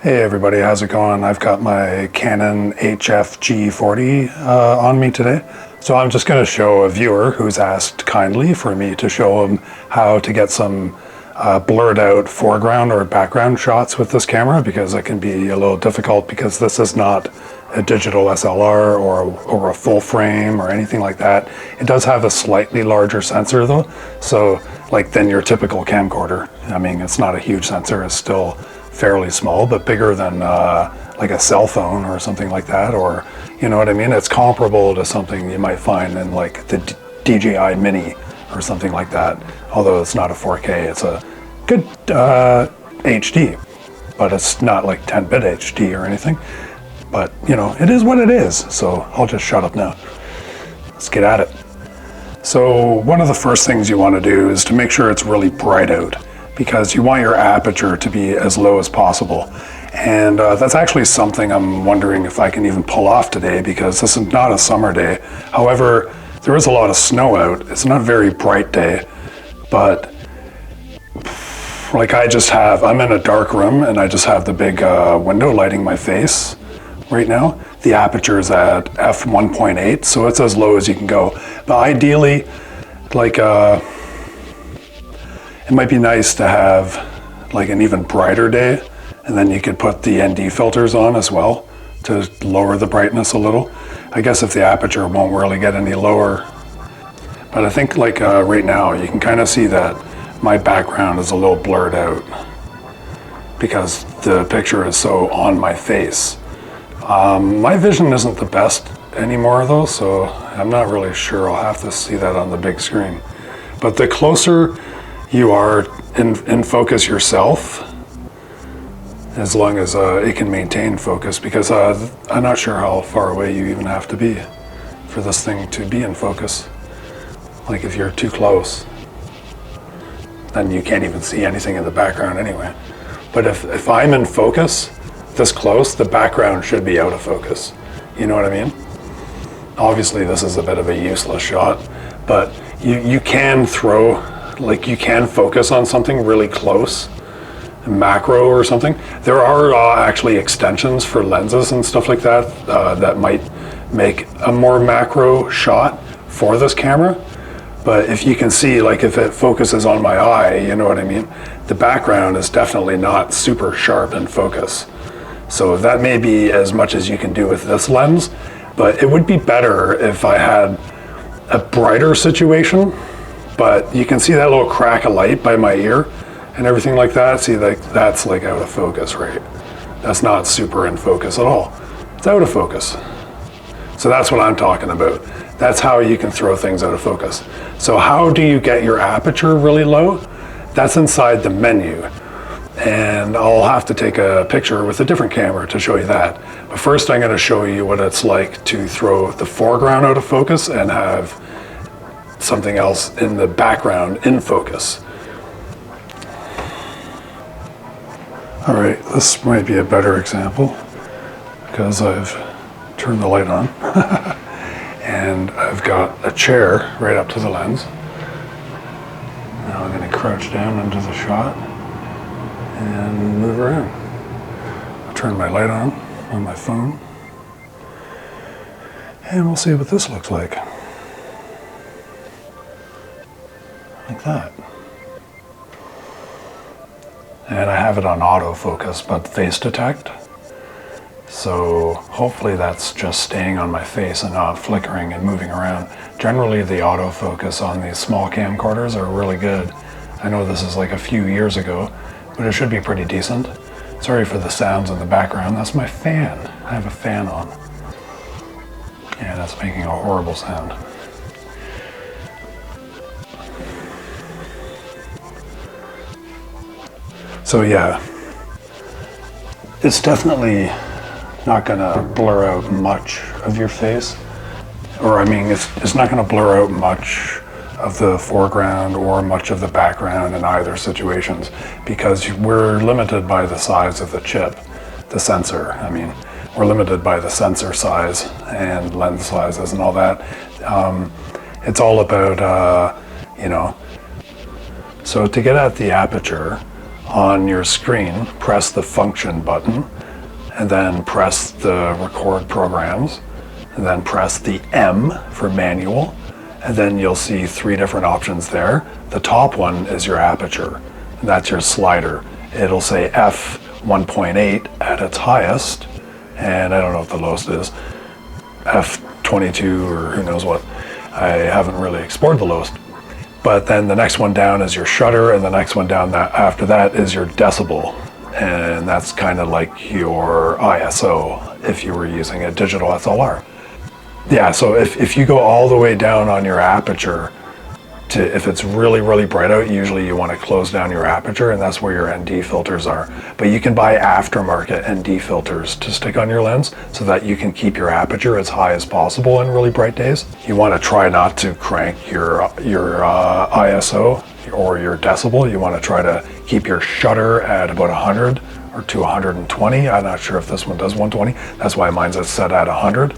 Hey everybody, how's it going? I've got my Canon HF G40 on me today. So I'm just going to show a viewer who's asked kindly for me to show him how to get some blurred out foreground or background shots with this camera, because it can be a little difficult because this is not a digital SLR or a full frame or anything like that. It does have a slightly larger sensor though, so like than your typical camcorder. I mean, it's not a huge sensor, it's still fairly small, but bigger than like a cell phone or something like that, or you know what I mean? It's comparable to something you might find in like the DJI Mini or something like that, although it's not a 4K, it's a good HD, but it's not like 10-bit HD or anything. But you know, it is what it is, so I'll just shut up now. Let's get at it. So one of the first things you want to do is to make sure it's really bright out, because you want your aperture to be as low as possible. And that's actually something I'm wondering if I can even pull off today, because this is not a summer day. However, there is a lot of snow out. It's not a very bright day, but like I'm in a dark room and I just have the big window lighting my face right now. The aperture is at f1.8, so it's as low as you can go. But ideally, like it might be nice to have like an even brighter day, and then you could put the ND filters on as well to lower the brightness a little. I guess if the aperture won't really get any lower. But I think like right now you can kind of see that my background is a little blurred out because the picture is so on my face. My vision isn't the best anymore though, so I'm not really sure. I'll have to see that on the big screen. But the closer you are in focus yourself, as long as it can maintain focus, because I'm not sure how far away you even have to be for this thing to be in focus. Like if you're too close, then you can't even see anything in the background anyway. But if I'm in focus this close, the background should be out of focus. You know what I mean? Obviously this is a bit of a useless shot, but you can you can focus on something really close, macro or something. There are actually extensions for lenses and stuff like that that might make a more macro shot for this camera. But if you can see, like if it focuses on my eye, you know what I mean? The background is definitely not super sharp in focus. So that may be as much as you can do with this lens, but it would be better if I had a brighter situation. But you can see that little crack of light by my ear and everything like that. See, like that's like out of focus, right? That's not super in focus at all. It's out of focus. So that's what I'm talking about. That's how you can throw things out of focus. So how do you get your aperture really low? That's inside the menu. And I'll have to take a picture with a different camera to show you that. But first I'm going to show you what it's like to throw the foreground out of focus and have something else in the background in focus. All right, this might be a better example because I've turned the light on and I've got a chair right up to the lens. Now I'm going to crouch down into the shot and move around. I'll turn my light on my phone and we'll see what this looks like. Like that. And I have it on autofocus, but face detect. So hopefully that's just staying on my face and not flickering and moving around. Generally the autofocus on these small camcorders are really good. I know this is like a few years ago, but it should be pretty decent. Sorry for the sounds in the background. That's my fan. I have a fan on. Yeah, that's making a horrible sound. So yeah, it's definitely not gonna blur out much of your face. Or I mean, it's not gonna blur out much of the foreground or much of the background in either situations, because we're limited by the size of the chip, the sensor. I mean, we're limited by the sensor size and lens sizes and all that. It's all about, you know, so to get at the aperture, on your screen, press the function button, and then press the record programs, and then press the M for manual, and then you'll see 3 different options there. The top one is your aperture, and that's your slider. It'll say f1.8 at its highest, and I don't know what the lowest is, f22 or who knows what. I haven't really explored the lowest. But then the next one down is your shutter, and the next one down after that is your decibel. And that's kind of like your ISO if you were using a digital SLR. Yeah, so if you go all the way down on your aperture, if it's really, really bright out, usually you want to close down your aperture, and that's where your ND filters are. But you can buy aftermarket ND filters to stick on your lens so that you can keep your aperture as high as possible in really bright days. You want to try not to crank your ISO or your decibel. You want to try to keep your shutter at about 100 or to 120. I'm not sure if this one does 120. That's why mine's set at 100.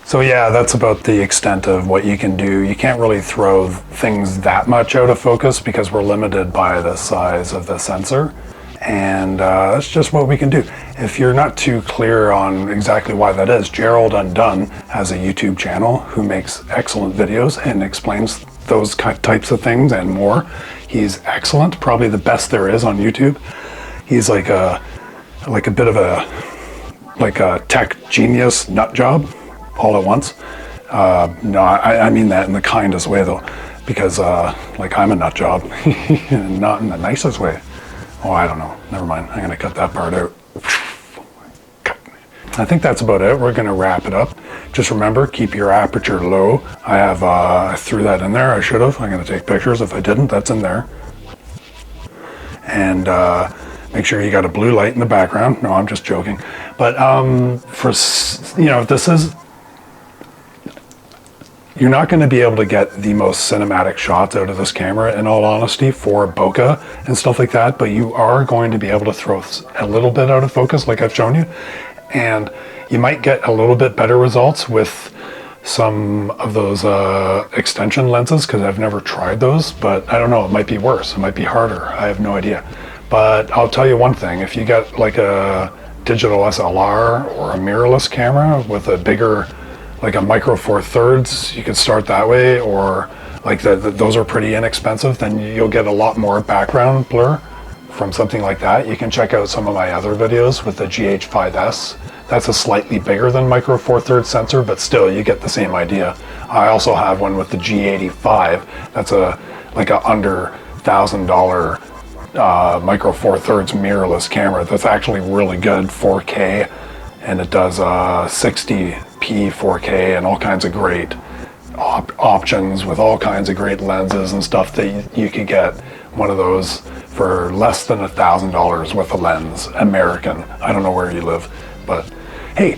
So yeah, that's about the extent of what you can do. You can't really throw things that much out of focus because we're limited by the size of the sensor. And that's just what we can do. If you're not too clear on exactly why that is, Gerald Undone has a YouTube channel who makes excellent videos and explains those types of things and more. He's excellent, probably the best there is on YouTube. He's like a bit of a tech genius nut job all at once. No, I mean that in the kindest way though, because like I'm a nut job, not in the nicest way. Oh, I don't know. Never mind. I'm gonna cut that part out. I think that's about it. We're gonna wrap it up. Just remember, keep your aperture low. I threw that in there. I should have. I'm gonna take pictures. If I didn't, that's in there. And make sure you got a blue light in the background. No, I'm just joking. But you're not going to be able to get the most cinematic shots out of this camera, in all honesty, for bokeh and stuff like that, but you are going to be able to throw a little bit out of focus like I've shown you, and you might get a little bit better results with some of those extension lenses, because I've never tried those, but I don't know, it might be worse, it might be harder, I have no idea. But I'll tell you one thing, if you got like a digital SLR or a mirrorless camera with a bigger, like a micro four thirds, you could start that way, or like those are pretty inexpensive, then you'll get a lot more background blur from something like that. You can check out some of my other videos with the GH5S. That's a slightly bigger than micro four thirds sensor, but still you get the same idea. I also have one with the G85. That's like a under $1,000 micro four thirds mirrorless camera. That's actually really good, 4K, and it does 60p 4K and all kinds of great options with all kinds of great lenses and stuff that you could get one of those for less than $1,000 with a lens, American. I don't know where you live, but hey,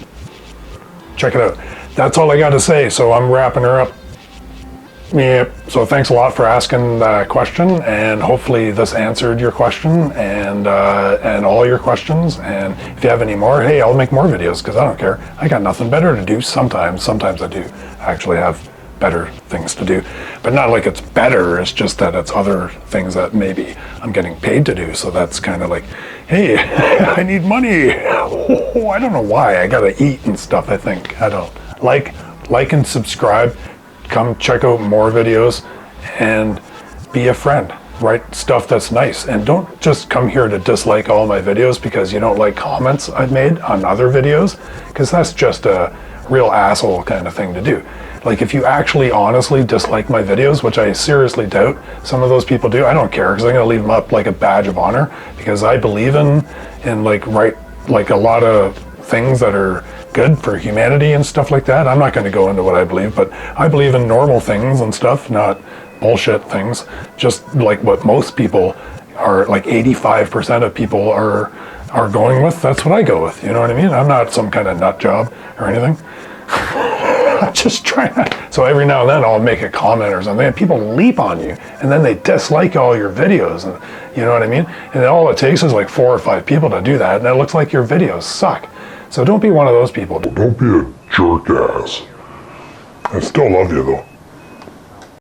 check it out. That's all I got to say, so I'm wrapping her up. Yeah, so thanks a lot for asking that question, and hopefully this answered your question and all your questions. And if you have any more, hey, I'll make more videos, because I don't care. I got nothing better to do sometimes. Sometimes I do actually have better things to do, but not like it's better, it's just that it's other things that maybe I'm getting paid to do. So that's kind of like, hey, I need money. Oh, I don't know why. I gotta eat and stuff, I think. I don't. Like and subscribe. Come check out more videos and be a friend. Write stuff that's nice, and don't just come here to dislike all my videos because you don't like comments I've made on other videos, because that's just a real asshole kind of thing to do. Like, if you actually honestly dislike my videos, which I seriously doubt some of those people do, I don't care, because I'm going to leave them up like a badge of honor, because I believe in like a lot of things that are good for humanity and stuff like that. I'm not going to go into what I believe, but I believe in normal things and stuff, not bullshit things, just like what most people are, like 85% of people are going with. That's what I go with, you know what I mean? I'm not some kind of nut job or anything. I'm just trying to, so every now and then I'll make a comment or something and people leap on you and then they dislike all your videos, and you know what I mean? And all it takes is like 4 or 5 people to do that, and it looks like your videos suck. So don't be one of those people. Don't be a jerk ass. I still love you though.